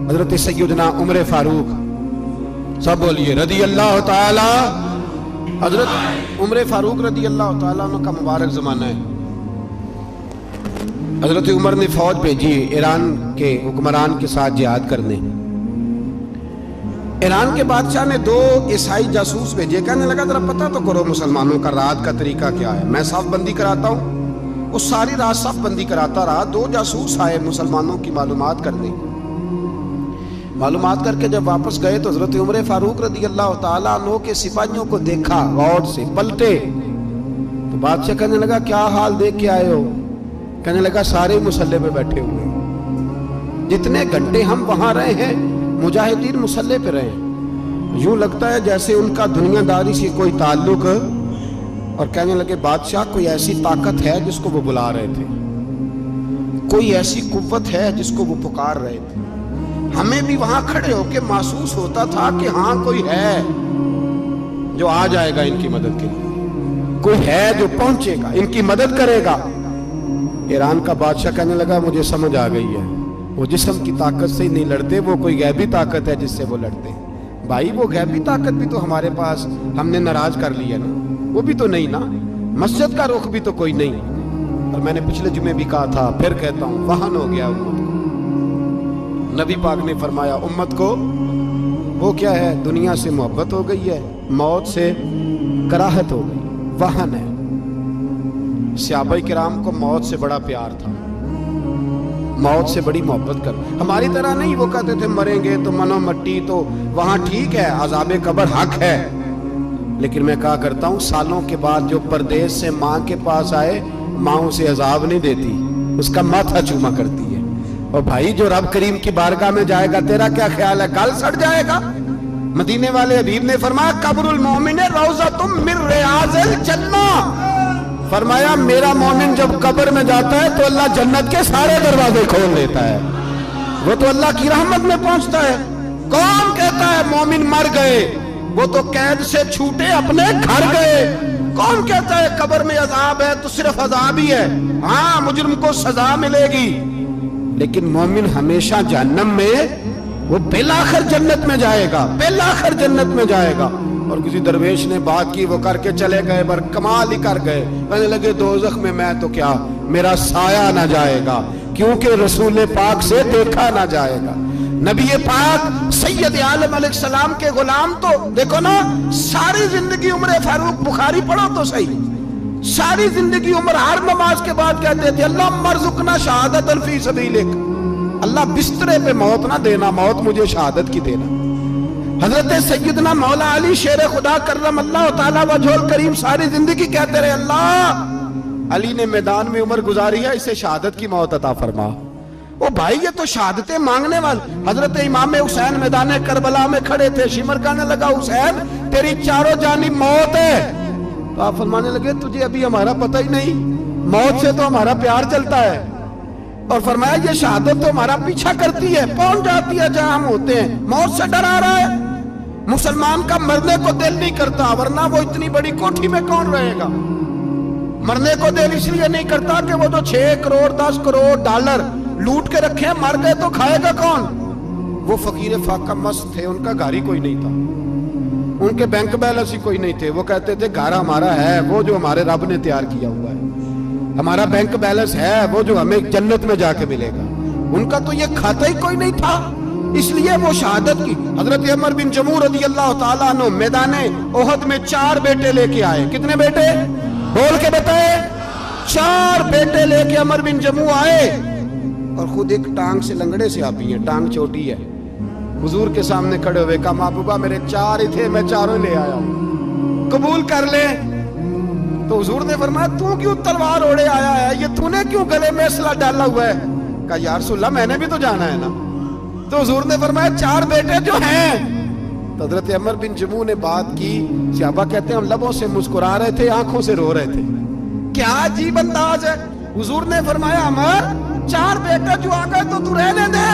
حضرت سیدنا عمر فاروق، سب بولیے رضی اللہ تعالی، حضرت عمر فاروق رضی اللہ تعالیٰ عنہ کا مبارک زمانہ ہے۔ حضرت عمر نے فوج بھیجی ایران کے حکمران کے ساتھ جہاد کرنے۔ ایران کے بادشاہ نے 2 عیسائی جاسوس بھیجے، کہنے لگا ذرا پتہ تو کرو مسلمانوں کا رات کا طریقہ کیا ہے، میں صف بندی کراتا ہوں۔ وہ ساری رات صف بندی کراتا رہا، 2 جاسوس آئے مسلمانوں کی معلومات کرنے۔ معلومات کر کے جب واپس گئے تو حضرت عمر فاروق رضی اللہ تعالیٰ عنہ کے سپاہیوں کو دیکھا، غور سے پلٹے تو بادشاہ کہنے لگا کیا حال دیکھ کے آئے ہو؟ کہنے لگا سارے مسلح پہ بیٹھے ہوئے ہیں، جتنے گھنٹے ہم وہاں رہے ہیں مجاہدین مسلح پہ رہے ہیں، یوں لگتا ہے جیسے ان کا دنیا داری سے کوئی تعلق۔ اور کہنے لگے بادشاہ کوئی ایسی طاقت ہے جس کو وہ بلا رہے تھے، کوئی ایسی قوت ہے جس کو وہ پکار رہے تھے، ہمیں بھی وہاں کھڑے ہو کے محسوس ہوتا تھا کہ ہاں کوئی ہے جو آ جائے گا ان کی مدد کے لیے، کوئی ہے جو پہنچے گا ان کی مدد کرے گا۔ ایران کا بادشاہ کہنے لگا مجھے سمجھ آ گئی ہے، وہ جسم کی طاقت سے ہی نہیں لڑتے، وہ کوئی غیبی طاقت ہے جس سے وہ لڑتے ہیں۔ بھائی وہ غیبی طاقت بھی تو ہمارے پاس ہم نے ناراض کر لی ہے نا، وہ بھی تو نہیں نا، مسجد کا رخ بھی تو کوئی نہیں۔ اور میں نے پچھلے جمعے بھی کہا تھا، پھر کہتا ہوں، وہن ہو گیا امت کو۔ نبی پاک نے فرمایا امت کو وہ کیا ہے، دنیا سے محبت ہو گئی ہے، موت سے کراہت ہو گئی، وہن ہے۔ صحابہ کرام کو موت سے بڑا پیار تھا، موت سے بڑی محبت کر، ہماری طرح نہیں، وہ کہتے تھے مریں گے تو منو مٹی، تو وہاں ٹھیک ہے عذاب قبر حق ہے، لیکن میں کہا کرتا ہوں سالوں کے بعد جو پردیس سے ماں کے پاس آئے، ماں اسے عذاب نہیں دیتی، اس کا ماتھا چوما کرتی ہے۔ اور بھائی جو رب کریم کی بارگاہ میں جائے گا تیرا کیا خیال ہے، گل سڑ جائے گا؟ مدینے والے حبیب نے فرمایا قبر المومن روضۃ من ریاض الجنہ، فرمایا میرا مومن جب قبر میں جاتا ہے تو اللہ جنت کے سارے دروازے کھول دیتا ہے، وہ تو اللہ کی رحمت میں پہنچتا ہے۔ کون کہتا ہے مومن مر گئے، وہ تو قید سے چھوٹے اپنے گھر گئے۔ کون کہتا ہے قبر میں عذاب ہے تو صرف عذاب ہی ہے، ہاں مجرم کو سزا ملے گی، لیکن مومن ہمیشہ جہنم میں، وہ بالآخر جنت میں جائے گا، بالآخر جنت میں جائے گا۔ اور کسی درویش نے بات کی، وہ کر کے چلے گئے، پر کمال ہی کر گئے، کہنے لگے دوزخ میں میں تو کیا، میرا سایہ نہ جائے گا، کیونکہ رسول پاک سے دیکھا نہ جائے گا۔ نبی پاک سید عالم علیہ السلام کے غلام تو دیکھو نا، ساری زندگی عمر فاروق، بخاری پڑھو تو صحیح، ساری زندگی عمر ہر نماز کے بعد کہتے تھے اللہم ارزقنا شہادت فی سبیلک، اللہ بسترے پہ موت نہ دینا، موت مجھے شہادت کی دینا۔ حضرت سیدنا مولا علی شیر خدا کرم اللہ تعالیٰ وجہ الکریم ساری زندگی کہتے رہے اللہ علی نے میدان میں عمر گزاری ہے، اسے شہادت کی موت عطا فرما۔ او بھائی یہ تو شہادتیں مانگنے والے۔ حضرت امام حسین میدان کربلا میں کھڑے تھے، شمر کہنے لگا حسین تیری چاروں جانب موت ہے، تو آپ فرمانے لگے تجھے ابھی ہمارا پتہ ہی نہیں، موت سے تو ہمارا پیار چلتا ہے۔ اور فرمایا یہ شہادت تو ہمارا پیچھا کرتی ہے، پہنچ جاتی ہے جہاں ہم ہوتے ہیں، موت سے ڈرا رہا ہے۔ مسلمان کا مرنے کو دل نہیں کرتا، ورنہ وہ اتنی بڑی کوٹھی میں کون رہے گا؟ مرنے کو دل اس لیے نہیں کرتا کہ وہ تو 6 کروڑ 10 کروڑ ڈالر لوٹ کے رکھے، مر گئے تو کھائے گا کون؟ وہ فقیر فاقہ مست تھے، ان کا گھر ہی کوئی نہیں تھا، ان کے بینک بیلنس ہی کوئی نہیں تھے، وہ کہتے تھے گھر ہمارا ہے وہ جو ہمارے رب نے تیار کیا ہوا ہے، ہمارا بینک بیلنس ہے وہ جو ہمیں جنت میں جا کے ملے گا، ان کا تو یہ کھاتا ہی کوئی نہیں تھا، اس لیے وہ شہادت کی۔ حضرت عمر بن جموع رضی اللہ تعالیٰ عنہ میدان احد میں 4 بیٹے لے کے آئے، کتنے بیٹے؟ بول کے بتائے، 4 بیٹے لے کے عمر بن جموع آئے، اور خود ایک ٹانگ سے لنگڑے سے آپی ہیں، ٹانگ چھوٹی ہے، حضور کے سامنے کھڑے ہوئے کہا محبوبہ میرے 4 ہی تھے، میں 4 لے آیا ہوں، قبول کر لے۔ تو حضور نے فرمایا تو کیوں تلوار اوڑے آیا ہے، یہ تو نے کیوں گلے میں اسلحہ ڈالا ہوا ہے؟ کہا یا رسول اللہ میں نے بھی تو جانا ہے نا۔ تو حضور نے فرمایا 4 بیٹے جو ہیں۔ تو حضرت عمر بن جموع نے بات کی، صحابہ کہتے ہیں ہم لبوں سے مسکرا رہے تھے، آنکھوں سے رو رہے تھے، کیا عجیب انداز ہے۔ حضور نے فرمایا عمر 4 بیٹے جو آ گئے تو رہنے دے۔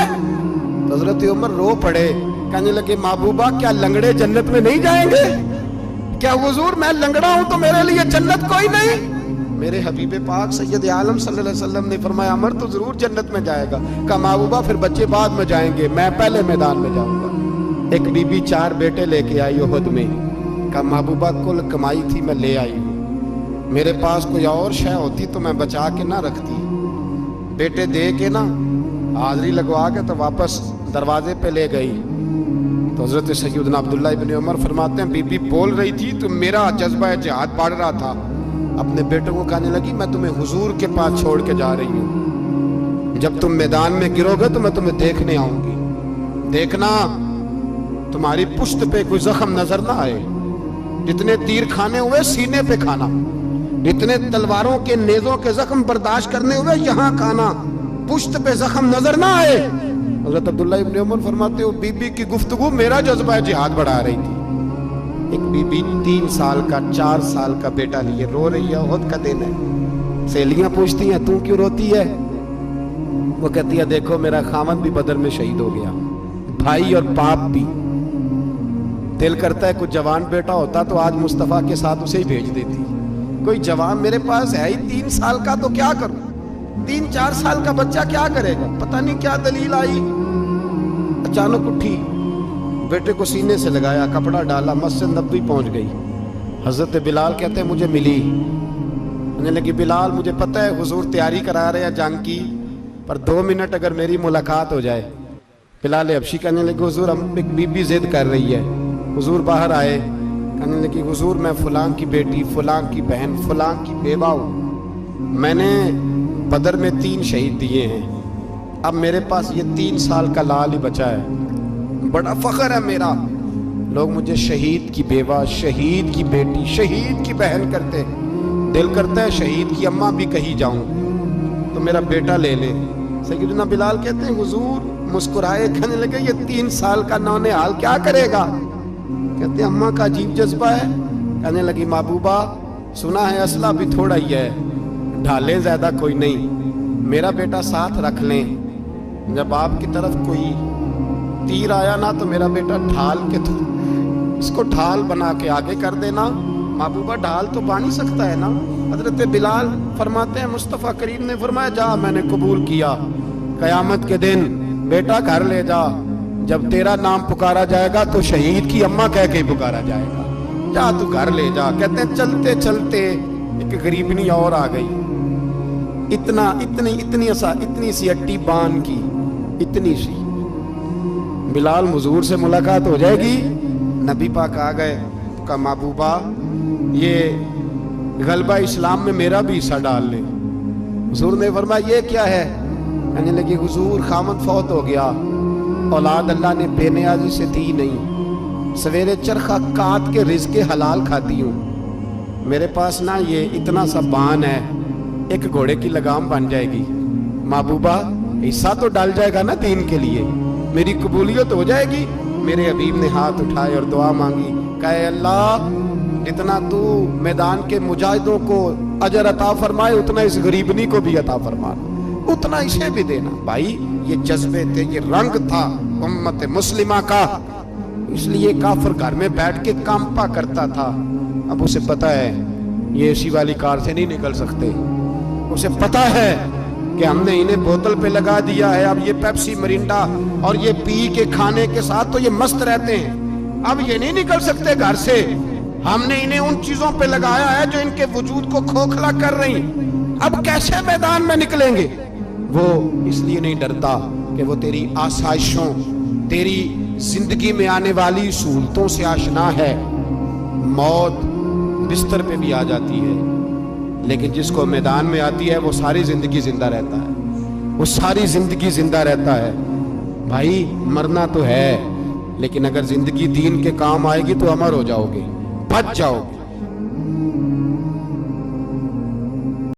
تو حضرت عمر رو پڑے، کہنے لگے محبوبہ کیا لنگڑے جنت میں نہیں جائیں گے؟ کیا حضور میں لنگڑا ہوں تو میرے لیے جنت کوئی نہیں؟ میرے حبیب پاک سید عالم صلی اللہ علیہ وسلم نے فرمایا عمر تو ضرور جنت میں جائے گا. کہا محبوبہ پھر بچے بعد میں جائیں گے, میں پہلے میدان میں جاؤں گا. ایک بی بی 4 بیٹے لے کے آئی احد میں. کہا محبوبہ کل کمائی تھی میں لے آئی ہوں, میرے پاس کوئی اور شے ہوتی تو میں بچا کے نہ رکھتی. بیٹے دے کے نا حاضری لگوا کے تو واپس دروازے پہ لے گئی. تو حضرت سیدنا عبداللہ ابن عمر فرماتے ہیں بی بی بول رہی تھی تو میرا جذبہ جہاد بڑھ رہا تھا. اپنے بیٹوں کو کہنے لگی میں تمہیں حضور کے پاس چھوڑ کے جا رہی ہوں, جب تم میدان میں گرو گے تو میں تمہیں دیکھنے آؤں گی. دیکھنا تمہاری پشت پہ کوئی زخم نظر نہ آئے. جتنے تیر کھانے ہوئے سینے پہ کھانا, جتنے تلواروں کے نیزوں کے زخم برداشت کرنے ہوئے یہاں کھانا, پشت پہ زخم نظر نہ آئے. حضرت عبداللہ ابن عمر فرماتے ہو بی بی کی گفتگو میرا جذبہ جہاد بڑھا رہی تھی. ایک بی بی 3 سال کا 4 سال کا بیٹا لیے رو رہی ہے, احد کا دن ہے. سہیلیاں پوچھتی ہیں تو کیوں روتی ہے؟ وہ کہتی ہے دیکھو میرا خاوند بھی بدر میں شہید ہو گیا, بھائی اور باپ بھی. دل کرتا ہے کوئی جوان بیٹا ہوتا تو آج مصطفیٰ کے ساتھ اسے ہی بھیج دیتی. کوئی جوان میرے پاس ہے ہی 3 سال کا تو کیا کروں, 3-4 سال کا بچہ کیا کرے گا؟ پتہ نہیں کیا دلیل آئی, اچانک اٹھی, بیٹے کو سینے سے لگایا, کپڑا ڈالا, مسجد نبوی پہنچ گئی. حضرت بلال کہتے ہیں مجھے ملی, کہنے لگی بلال مجھے پتہ ہے حضور تیاری کرا رہے ہیں جنگ کی, پر 2 منٹ اگر میری ملاقات ہو جائے. بلال حبشی کہنے لگے حضور ہم ایک بی بی ضد کر رہی ہے. حضور باہر آئے, کہنے لگی حضور میں فلاں کی بیٹی, فلاں کی بہن, فلاں کی بیوہ ہوں, میں نے بدر میں 3 شہید دیے ہیں, اب میرے پاس یہ 3 سال کا لال ہی بچا ہے, بڑا فخر ہے میرا. لوگ مجھے شہید کی بیوہ, شہید کی بیٹی, شہید کی بہن کرتے. دل کرتا ہے شہید کی اماں بھی کہیں جاؤں تو میرا بیٹا لے لے. سیدنا بلال کہتے ہیں حضور مسکرائے, کہنے لگے یہ 3 سال کا نونہال کیا کرے گا؟ کہتے ہیں اماں کا عجیب جذبہ ہے. کہنے لگی محبوبہ سنا ہے اسلحہ بھی تھوڑا ہی ہے, ڈھالیں زیادہ کوئی نہیں, میرا بیٹا ساتھ رکھ لیں, جب آپ کی طرف کوئی تیر آیا نا تو میرا بیٹا ڈھال کے تو اس کو ڈھال بنا کے آگے کر دینا. محبوبہ ڈھال تو بانی سکتا ہے نا. حضرت بلال فرماتے ہیں مصطفیٰ کریم نے فرمایا جا میں نے قبول کیا, قیامت کے دن بیٹا گھر لے جا, جب تیرا نام پکارا جائے گا تو شہید کی اماں کہہ کے پکارا جائے گا, جا تو گھر لے جا. کہتے ہیں چلتے چلتے ایک غریبنی اور آ گئی, اتنی سی اٹی بان کی, اتنی سی. بلال حضور سے ملاقات ہو جائے گی. نبی پاک آ گئے, کہا محبوبہ یہ غلبہ اسلام میں میرا بھی حصہ ڈال لے. حضور نے فرمایا یہ کیا ہے؟ کہنے لگی حضور خامد فوت ہو گیا, اولاد اللہ نے بے نیازی سے دی نہیں, سویرے چرخہ کاٹ کے رزق حلال کھاتی ہوں, میرے پاس نا یہ اتنا سا بان ہے, ایک گھوڑے کی لگام بن جائے گی. محبوبہ حصہ تو ڈال جائے گا نا دین کے لیے, میری قبولیت ہو جائے گی. میرے حبیب نے ہاتھ اٹھائے اور دعا مانگی, کہے اللہ جتنا تو میدان کے مجاہدوں کو اجر عطا فرمائے اتنا اس غریبنی کو بھی عطا فرمانا, اتنا اسے بھی دینا. بھائی یہ جذبے تھے, یہ رنگ تھا امت مسلمہ کا, اس لیے کافر گھر میں بیٹھ کے کانپا کرتا تھا. اب اسے پتا ہے یہ اسی والی کار سے نہیں نکل سکتے, اسے پتا ہے کہ ہم نے انہیں بوتل پہ لگا دیا ہے, اب یہ پیپسی مرینڈا اور یہ پی کے کھانے کے ساتھ تو یہ مست رہتے ہیں, اب یہ نہیں نکل سکتے گھر سے. ہم نے انہیں ان چیزوں پہ لگایا ہے جو ان کے وجود کو کھوکھلا کر رہی, اب کیسے میدان میں نکلیں گے؟ وہ اس لیے نہیں ڈرتا کہ وہ تیری آسائشوں, تیری زندگی میں آنے والی سہولتوں سے آشنا ہے. موت بستر پہ بھی آ جاتی ہے, لیکن جس کو میدان میں آتی ہے وہ ساری زندگی زندہ رہتا ہے, وہ ساری زندگی زندہ رہتا ہے. بھائی مرنا تو ہے, لیکن اگر زندگی دین کے کام آئے گی تو امر ہو جاؤ گے, بچ جاؤ گے.